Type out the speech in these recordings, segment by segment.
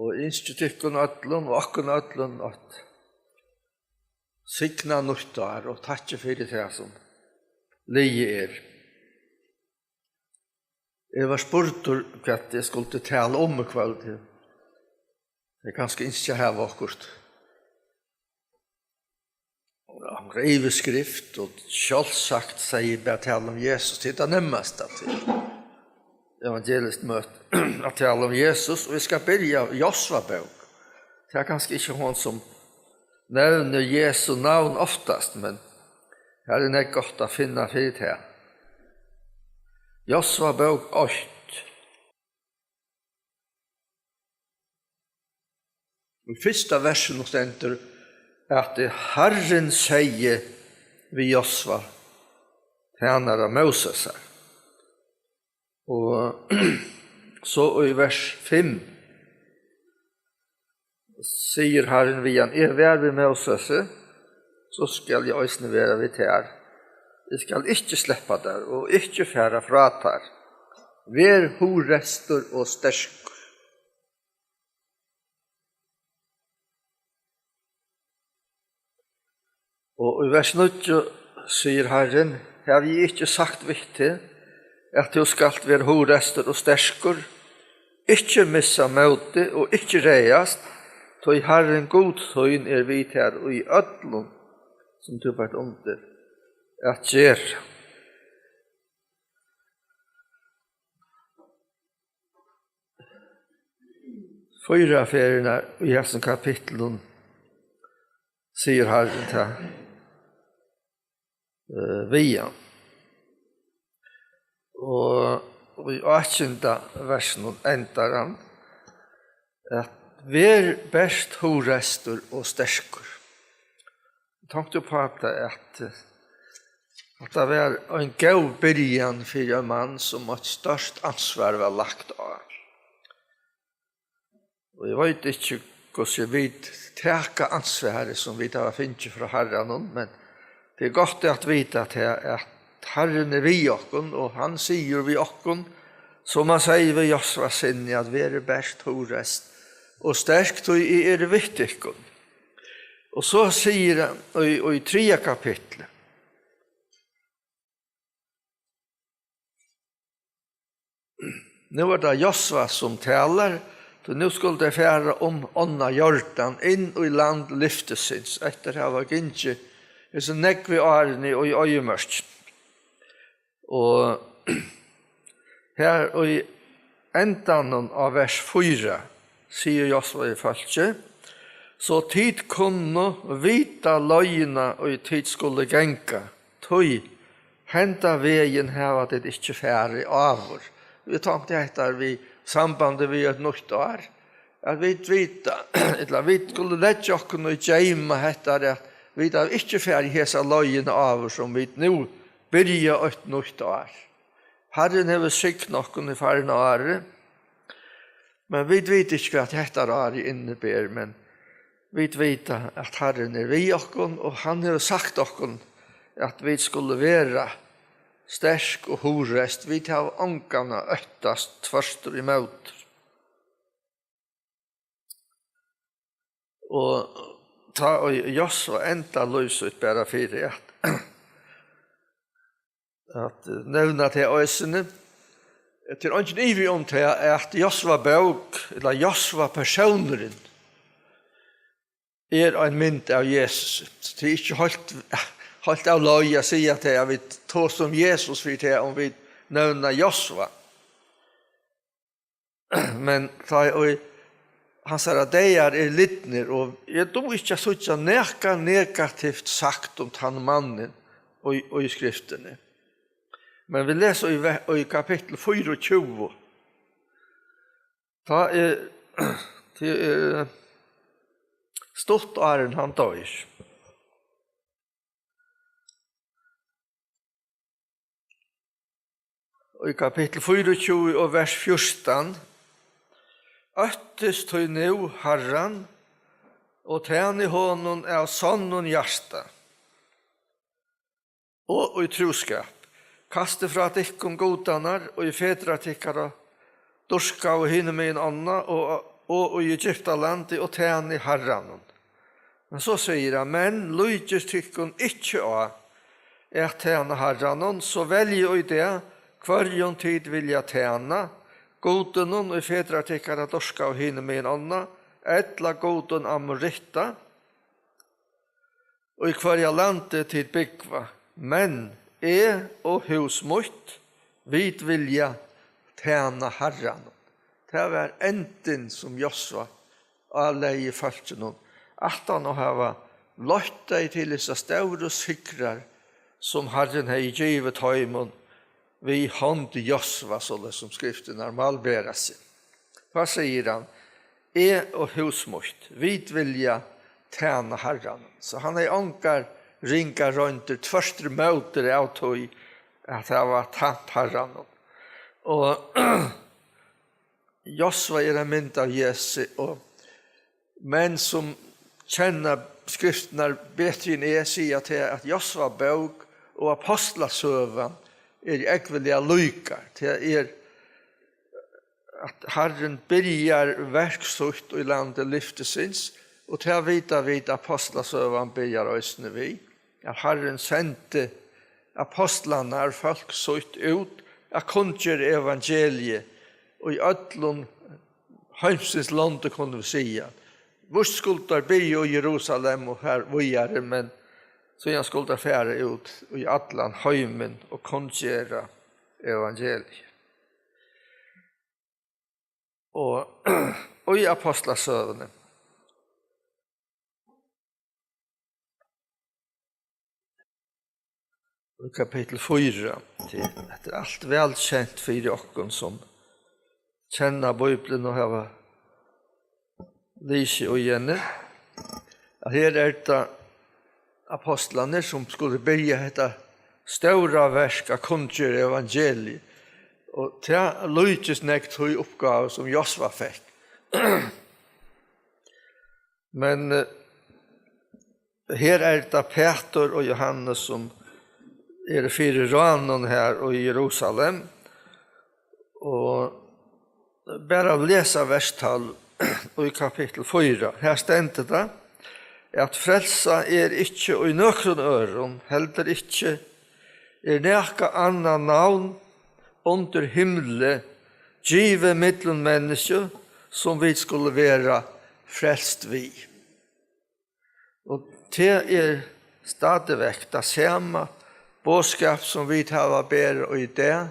og institukken ødlun og okken ødlun at signa nyttar og takkje fyrir det som lige Jeg var spurtur hva jeg skulle tale om i kveld. Jeg kanskje ikke har akkurat riveskrift og selvsagt sier bare tale om Jesus til det nemmeste til evangelist møte at tale om Jesus, og vi skal begynne av Josva-bok. Det kanskje ikke hun som nevner Jesu navn oftast, men her det godt å finne for det. Josva-bok 8. I første versen stender at Herren sier vi Josva, tjenere Moses. Og så i vers 5 sier Herren vi han, vær ved Moses, så skal jeg også være ved her. Jeg skal ikke slippe der, og ikke fære fra der. Vær horester og stersker. Og i vers 9 sier Herren, har vi ikke sagt viktig, at du skal være horester og stersker, ikke missa møte og ikke reiast, så i Herren god tøyn vidt her, og i ødlom, som du vært under, at gjør. Fyra feriene i hessen kapitlen sier Herren til via. Og i 18. versen endar han at vær best horester og stersker. Jeg tenkte på at det var en god byrjan for en mann som et størst ansvar var lagt av. Og jeg vet ikke hvordan vi taker ansvaret som vi har finnet fra Herren, men det er godt at vite at Herren vi okken, og han sier vi okken, som han sier vi Josva sinne, at vi best horest, og sterkt og viktig. Og så sier han i 3. kapitlet, nå det Josva som taler, så nå skulle det fære om ånda Jordan inn i land lyftesins, etter å ha ginnje, så nekve årene og i øyemørst. Og her i endan av vers 4 sier Josva i falske, så tid kunne vita løgene og tid skulle genka, tøy henta veien her at det ikke færre avur. Vi tenkte etter vi sambandet vi et nytt år, at vi vita, eller vi skulle lette okken og gjemme etter at vi har ikke færre hese løgene avur som vi nå byrja et nytt år. Herren har sikt noen i farne året, men vi vet ikke hva dette året innebærer, men vi vet at Herren vi okken, og han har sagt okken at vi skulle være sterk og horest. Vi tar ångene øttast tverster imot. Og ta og Josva enda løs ut bare for at nevna til øysene. Til ønsken ivrig om til at Josva bøk, eller Josva personeren, en mynd av Jesus. Det er ikke holdt av løy å si at jeg vil ta som Jesus for det om vi nevner Josva. Men han sier at det littner, og jeg tror ikke så ikke negativt sagt om han mannen og i skriftene. Men vi leser i kapittel 24. Det stort åren han dør. Og i kapittel 24 og vers 14, «Øttest høy nå, Herren, og tjene hånden av sånn hjärsta, og i troskap. Kaste fra tikkum godanar, og i fedra tikkara, dorska og hinne med en anna, og i Egyptalandet og tjene i Herren. Men så sier han, men lyder tykken ikke av tjene Herren, så velger jeg det, hver tid vil jeg tjene, goden og i fedrartikkere dorska og hine med en annen, etla goden amoritta, og i hver landet tid byggva, men og hus mot, vid vilja tjene Herren. Det var enden som Josva avleie falskene, at han har lagt deg til disse store sikrer som Herren har givet heimen vi hånd Josva, så det som skriften malberer seg. Hva sier han? Og husmort, vid vilja tjene Herren. Så han er ankar ringa rundt tvørstre møter av tog at det var tatt Herren. Og Josva er en mynd av Jesu, og menn som kjenner skriftene bedre enn jeg sier til at Josva bøk og apostlasøven ekvelige lykar. Det at Herren byrjar verksukt i landet lyftesins, og til å vite apostlasøven byrjar øsne vi. At Herren sendte apostlene folk sutt ut, at kunngjør evangeliet, og i ødlun heimsins landet kunne vi sige. Vår skulder byrja i Jerusalem og her vågjere, men så jeg skulle fære ut i atlan heimen og kunngjøre evangeliet. Og i apostlasøvene. I kapittel 4, det er alt velkjent for dere som kjenner Bibelen og har lyset og gjerne. Her er det apostlene som skulle begynne dette store verk av kunngjøre evangeliet. Og det lykkes nekt høy oppgave som Josva fikk. Men her er det Peter og Johannes som er fire ranen her i Jerusalem. Og bare lese verstall i kapittel 4. Her stendte det at frelsa ikke i nøkron øron, heller ikke nekka annan navn under himle, give mittlen menneske, som vi skulle være frelst vi. Og det stadig vekk det samme bådskap som vi tar bedre og i det,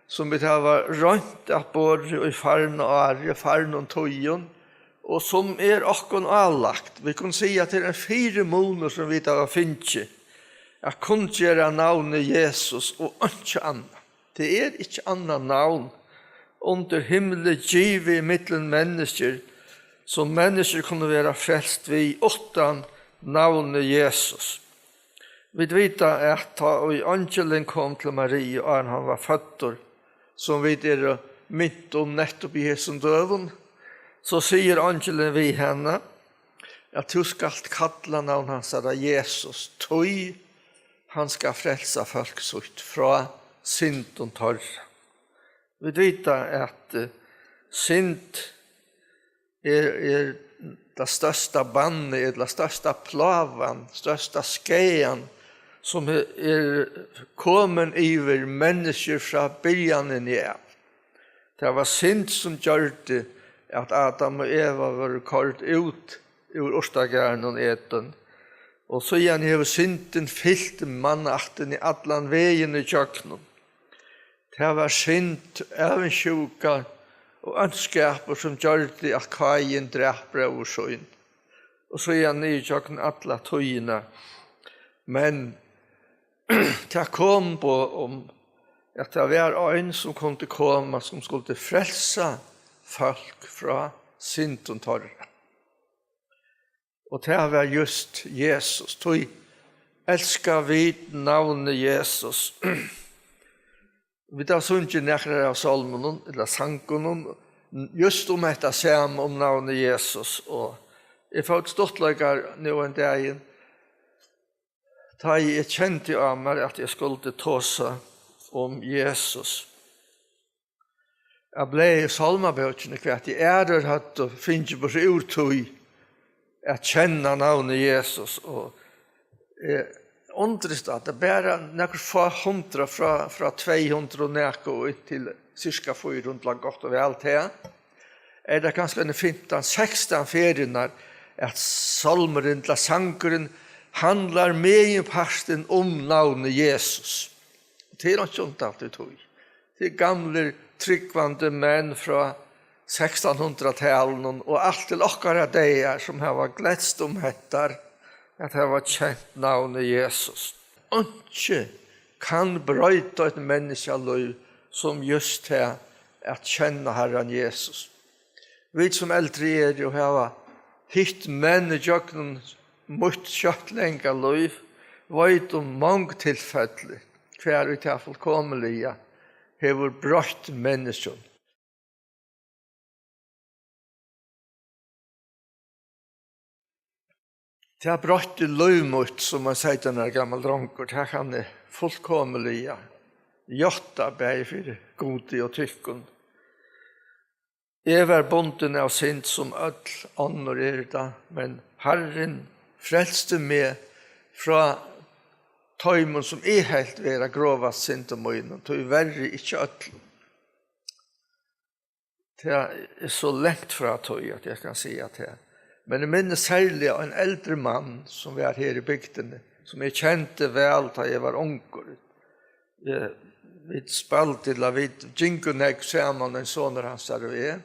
som vi tar rønt av både i faren og arje, faren og tøyen, og som okkon avlagt. Vi kan si at det er 4 måneder som vi tar finnes, at kunngjøre navnet Jesus og ikke annet. Det er ikke annet navn under himmelen givet i mittelen mennesker, som mennesker kunne være frelst vi utan navnet Jesus. Vi vet at da angelen kom til Marie, og han var født, som vi midt om nettopp i Jesu døven, så sier angelen vi henne, at du skal kalla navn hans av Jesus, tøy han skal frelsa folk sutt fra synd og torra. Vi vet at synd er det største bannet, det største plavan, største skeien, som kommet over mennesker fra begynnelsen av. Det var synd som gjør det at Adam og Eva var kalt ut ur ostagaren og eten. Og så igjen har synden fyllt mannakten i allan veien i kjøkkenen. Det var synd, evensjuka og ønskaper som gjør det at Kain dreper over søyn. Og så igjen i kjøkkenen alla tøyene. Men det kom på om at det var en som kunne komme, som skulle frelse folk fra synd og torra. Og det var just Jesus. Tog elsker vi navnet Jesus. Vi tar sunnet nekker av salmen, eller sangen, just om dette samme om navnet Jesus. Og jeg får et stortlager nå en dag, da jeg kjente av meg at jeg skulle ta seg om Jesus. Jeg ble i salmabøkene hvert i ærer hatt og finnes på seg urtøy at kjenne navnet Jesus. Og undres at det bare noen få hundre fra 200 og noe og til cirka 400 godt og vel til. Det ganske 15-16 feriene at salmeren til sangeren handler med parten om navnet Jesus. Det ikke unntatt ut høy. Det gamle tryggvande menn fra 1600-tallet og alt til okkara deir som har gledst om hettar at det var kjent navnet Jesus. Ikke kan brøyta et menneskeliv som just er at kjenne Herren Jesus. Vi som eldre jo har hitt menn i jøkken mot kjøttlenga liv, vet om mange tilfeller hver ut av fullkommelige hever brøtt mennesken. Det er brøtt i løymot, som man sier til en gammel dronker, det kan fullkommelige gjotta bæg for gode og tykken. Jeg var bonden av synd som ødel ånder det, men Herren frelste meg fra tøymon som helt vera grova synd og møgnen, tøy verre ikke ødel. Det er så lengt fra tøy at jeg kan si at det. Men jeg minnes særlig en eldre mann som var her i bygdene, som jeg kjente vel da jeg var unger. Vi spalte, vi djinkuneg sammen en sånne hans der og jeg.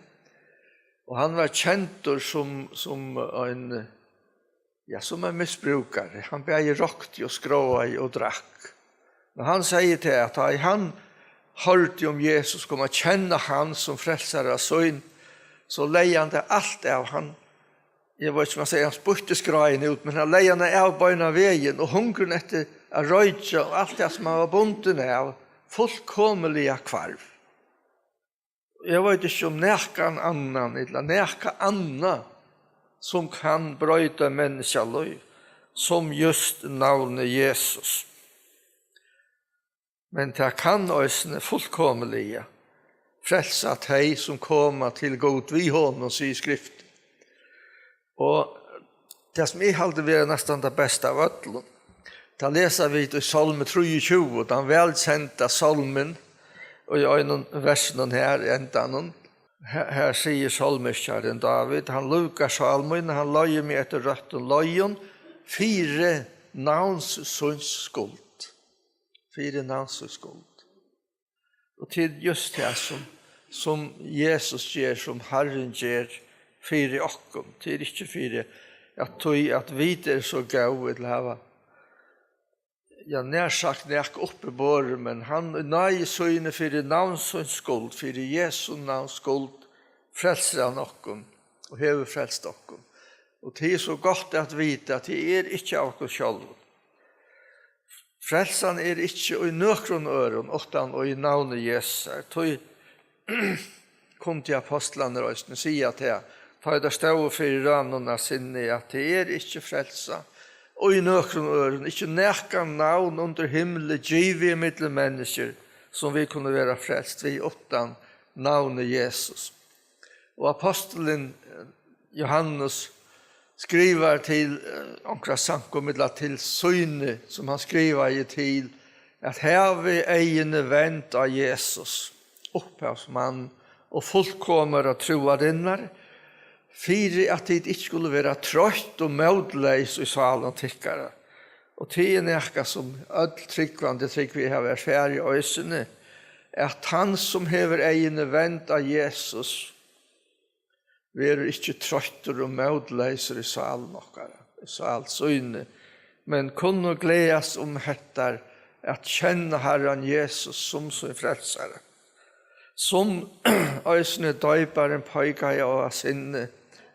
Og han var kjent som en missbrukare. Han ble rokt og skråa og drakk. Men han sier til at han hørte om Jesus kom å kjenne han som frelsere av søgn, så leier han det alt av han. Jeg vet ikke om han sier han spurte skraien ut, men han leier han av bøyna veien, og hungren etter å røyja og alt det som han var bunden av, fullkommelige kvarv. Jeg vet ikke om nærkan annan, eller nærka anna, som kan brøyta menneskeliv, som just navnet Jesus. Men det kan også fullkommelige frelsa teg som kommer til god vi hånden, sier skrift. Og det som jeg halte være nesten det beste av ødelen, da leser vi i Salme 23, den velkjente salmen, og i en versen her enda noen. Her sier salmeskjæren David, han lukker salmen, han løyer med etter røtten løyen, 4 navnssyns skuld. 4 navnssyns skuld. Og til just det som Jesus gjør, som Herren gjør, 4 okkom, til ikke 4, at vi er så gau til å ha, nær sagt nek oppe båret, men han nøye søgne 4 navnssyns skuld, 4 Jesu navns skuld, frelser han okkom, og hever frelst okkom. Og det er så godt at vite at det er ikke av oss selv. Frelsen er ikke i nøkron øren, utan og i navnet Jesus. Det kom til apostlene røysten, sier at det ta det stå for ranene sinne, at det er ikke frelsa. Og i nøkron øren, ikke nærka navn under himmelen, givet mittel mennesker, som vi kunne være frelst vi utan navnet Jesus. Og apostelen Johannes skriver til onkra sankomidla til søyne, som han skriver i til, at her vi egene vent av Jesus, opphavsmann og fullkommer og troarinnar, for at det ikke skulle være trøtt og mødleis i salen tikkere. Og det er nekka som ødeltrykkvande trykk vi har vært ferdig i øysene, at han som hever egene vent av Jesus, være ikke trøtter og mødleiser i salen okkara, i salsøyne, men kunne gledes om hettar at kjenne Herren Jesus som sin frelsere. Som øysene døyparen pøyga av sinne,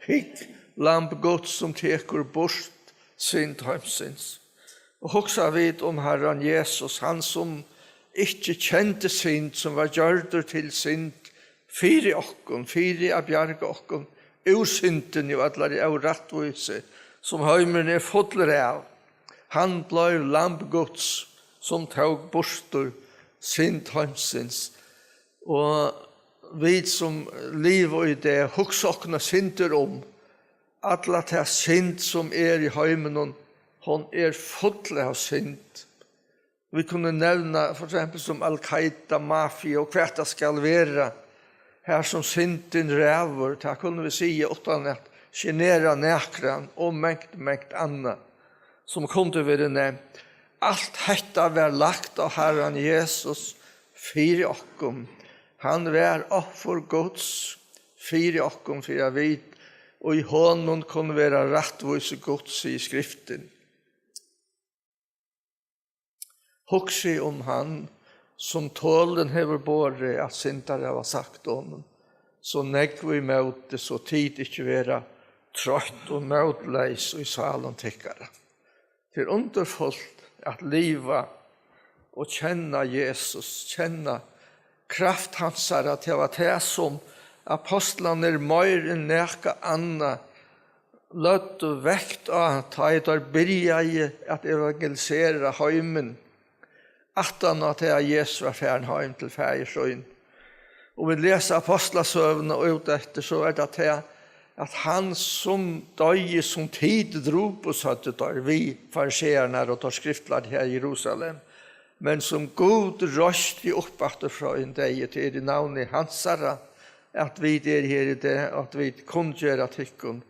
hikk lamp Guds som teker bort synd heimsins. Og hoksa vid om Herren Jesus, han som ikke kjente synd, som var gjørder til synd, 4 okkom, 4 av bjarga okkom, ursynden jo atler av rattvise, som heimeren er fotler av. Han blei lamp Guds, som tog borster synd heimsins. Og vi som lever i det, huksokna synder alla til synd som i heimen, hon full av synd. Vi kunne nevna for eksempel som Al-Qaida, mafia og hva det skal være. Her som synden ræver, det kunne vi si utan at genera nekran og mengt anna som kunne være nevnt. Alt dette var lagt av Herren Jesus fyrir okkom. Han var offer Guds fyrir okkom fyrir vid, og i hånden kunne være rattvise Guds i skriften. Huksi han som tålen hever båre at syndare var sagt om, så negg vi møte så tid ikke være trøtt og møtleis og i salen tikkere. Det underfullt at liva og kjenne Jesus, kjenne kraft hans til at det som apostlene mer enn neka anna løtt og vekt av ta i der byrja at evangelisere heimen attan at Jesus var færen heim til færesøyn. Og vi leser apostlasøvene og ut etter så det at han som døye som tid drog på søttet der vi fariseerne og tar skriftler her i Jerusalem, men som god røst i oppbatter fra en deg til i navnet hansara, at vi her i det, at vi kunne gjøre tikkun.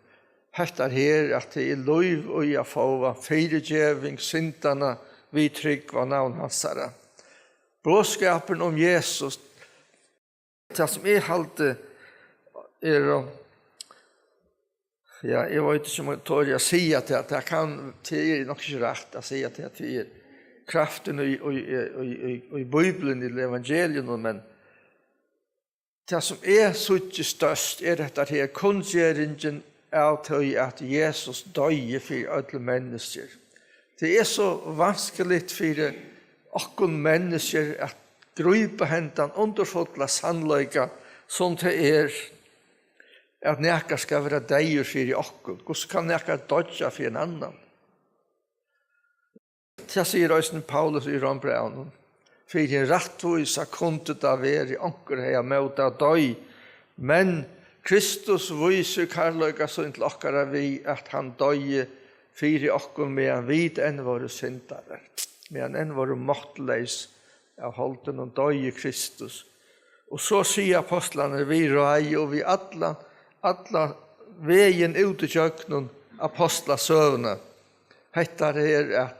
Hette her at det lov og jeg får firegjeving, syndene, vi trygg var navn hansara. Bråskapen om Jesus, det som halte ja, jeg vet ikke om jeg tør å si at det kan, det nok ikke rett å si at det kraften i Bibelen, i evangelien, men det som så ikke størst dette her, kunngjøringen av til at Jesus døye for alle mennesker. Det så vanskelig for okkon mennesker at grupe hentan underfotla sannløyga som det at nekka skal være deier for okkon. Hvordan kan nekka dodja for en annan? Det sier også Paulus i Rombraunen. For en rattvisa kunde det være onker her med å døy. Men Kristus viser karløyga sånn til okkara vi at han døye for okkon medan vi enn våre syndare. Medan enn våre måttleis av holden og døye Kristus. Og så sier apostlene vi røy og vi alla veien ut i kjøkkenen apostlasøvne. Hettar her at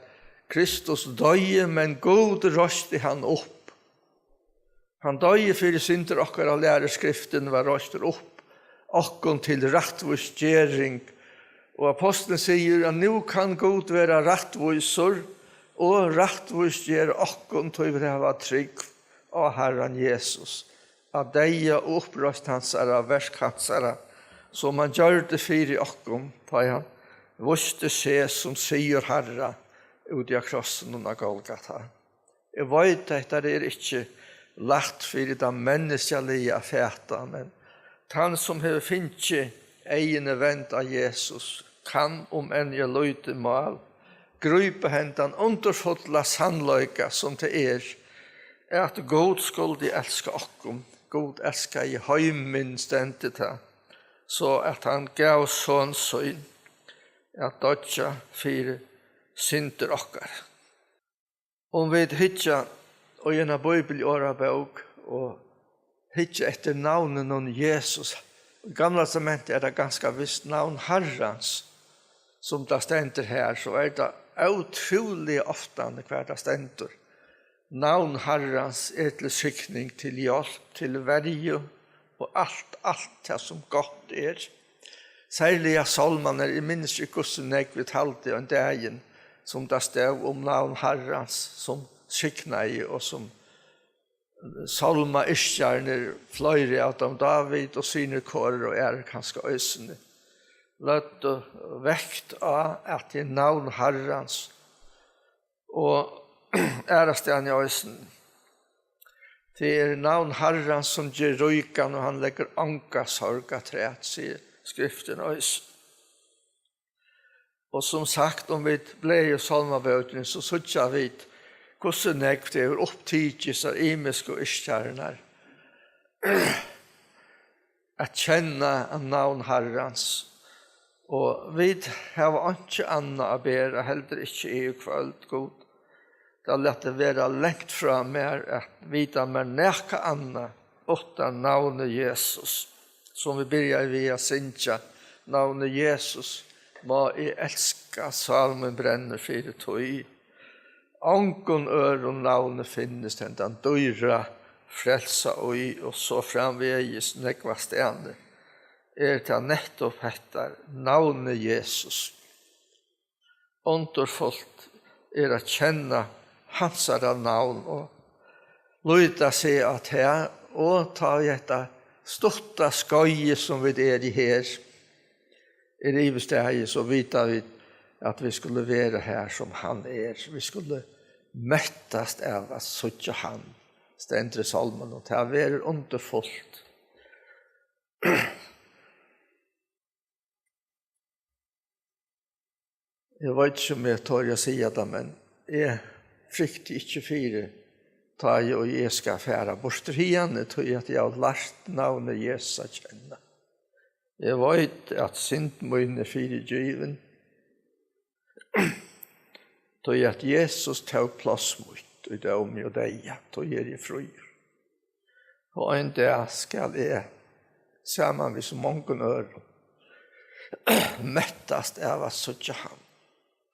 Kristus døye, men god røste han opp. Han døye for synder okkara læreskriften var røste opp, okkon til rattvusgjering. Og apostelen sier at nå kan god være rattvusor, og rattvusgjere okkon til å ha trygg av Herren Jesus. Av deia og opprøst hansara, versk hansara, som han gjør det for okkon, da han visste seg som sier Herre, ut i krossen av Golgata. Jeg vet at det ikke lagt for det menneskelige fæta, men han som har finnet egene vent av Jesus, kan om enn jeg løyte mal, grupe hentan underfotla sannløyga som det at God skulle elske okkom, God elsker i heimen stendet her, så at han gav sånn søgn, at dodja for synder okkar. Om vi hitja og en av Bibel i årabok og hitja etter navnet om Jesus. I Gamla testamentet det ganske visst navn Herrens som det stender her, så det utrolig ofte hver det stender. Navn Herrens til skikning, til hjelp, til verje og alt det som godt Særlig av salmene, jeg minnes ikke hvordan jeg vil talte om dagen, som det stod om navn Herrens, som skiknei og som salma iskjerner, fløyre av dem David og sine kårer og kanskje øsene. Løtt og vekt av at det navn Herrens og ærestene i øsene. Det navn Herrens som gjør røykan og han legger anka sorga træt, sier skriften øsene. Og som sagt, om vi ble i salmabøtene, så sutja vi hvordan nekv det opptidges av imisk og iskjerner. at kjenne en navn Herrens. Og vi har ikke annet å bære, heller ikke i kveld, god. Det er lett å være lengt fra mer at vite mer nække annet utan navnet Jesus. Som vi begynner via Sintja, navnet Jesus må jeg elske, salmen brenner fire tog. Angon ør og navnet finnes den døyre frelsa og så framvegis nekva stene. Til nettopp hettar navnet Jesus. Underfullt å kjenne hansara navn og lyda seg at her og ta dette stotta skøye som vi i her. I livsstedet så vita vi at vi skulle være her som han Vi skulle møttast av at søtja han. Stendre salmen og ta være underfullt. Jeg vet ikke om jeg tør å si det, men jeg frykter ikke fire ta jeg og jeg skal fære bort igjen, tror jeg at jeg har lært navnet Jesus å kjenne. Jeg vet at sint mine fire given, tror jeg at Jesus tar plass mot og det om jo deg, tror jeg fri. Og en dag skal jeg sammen med så mange ør mettast av at søtja han.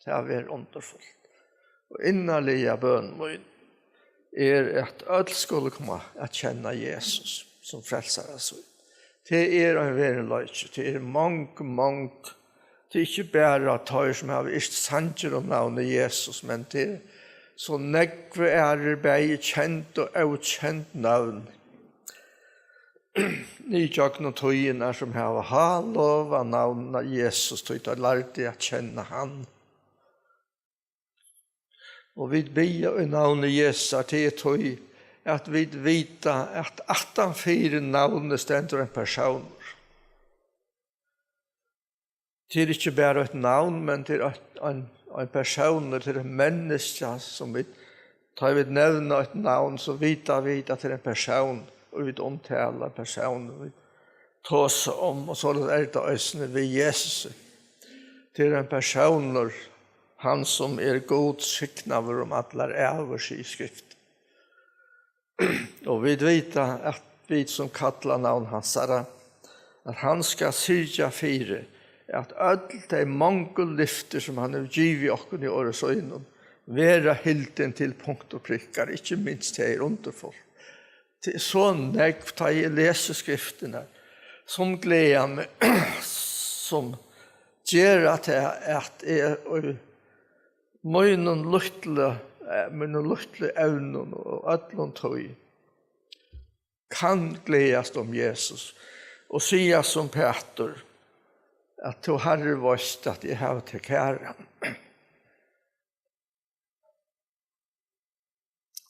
Det er vært underfullt. Og innerlige bønnen min at alle skulle komme å kjenne Jesus som frelser oss. Det en vært løyt. Det mange. Det ikke bare tar som har ikke sanger om navnet Jesus, men det så nekve bare kjent og avkjent navn. Nykjøkken og tøyene som har lov av navnet Jesus, tøyt og lærte å kjenne han. Og vi ber i navnet Jesus til tøy at vi vita at 18 navnet stender en person. Det ikke bare et navn, men det en person, det en menneske som vi tar vi nevner et navn, så vita vi at det en person, og vi omtaler personen, vi tås om, og så det det øsne ved Jesus. Det en person, han som god skiknaver om alle ævers i skrift. Og vi vet at vi som kallar navn hans at han skal syrja fire, at alle de mange lyfter som han har givet okken i årets øyne, være hilden til punkt og prikkar, ikke minst her underfolk. Det så nekv ta I leser skriftene, som gleder meg, som gjør at jeg mine luttlige evnen og ødlån tøy kan gledes om Jesus og sier som Peter at du har vist at jeg har til kæren.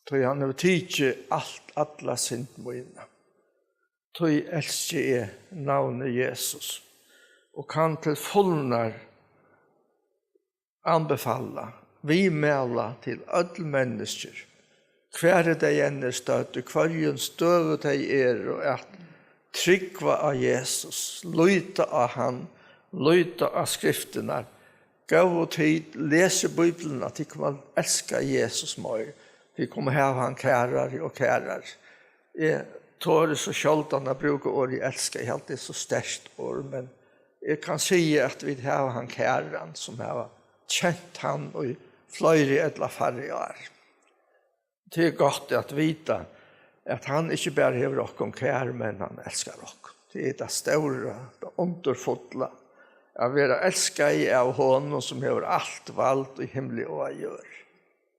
Tøy han har tidsi alla sint mine. Tøy elsker jeg navnet Jesus og kan til fullnar anbefalla vi mæla til alle mennesker hver de ender støtte, hver støve de og at tryggva av Jesus, løyta av han, løyta av skriftene, gav og tid, lese Bibelen, at de kommer elska Jesus mer, de kommer ha han kærer og kærer. Jeg tår så sjaldan å bruke ord jeg elsker, jeg det så sterkt ord, men jeg kan si at vi har han kæren som har kjent han og fløyre eller færre år. Det godt at vite at han ikke bare hever okkom kær, men han elskar okkom. Det det store, det underfotla, å være elsket av honom som hever alt valgt i himmelig og å gjøre.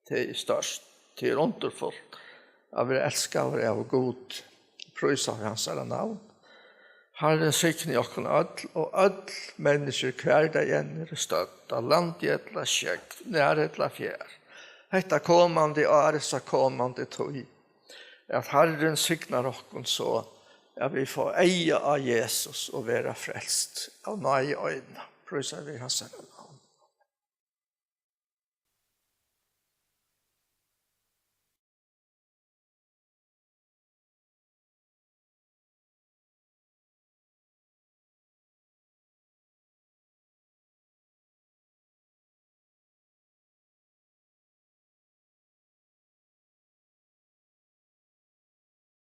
Det størst, det underfullt, å være elsket av god, prøysa hans navn. Herren sikne okken öll, og öll mennesker hver dag enn støtt, av land i etla skjegg, nær etla fjær. Hetta kommande åresa kommande tøy, at Herren siknar okken så, at vi får eie av Jesus og være frelst av nøye øyne. Prøysa vi hans navn.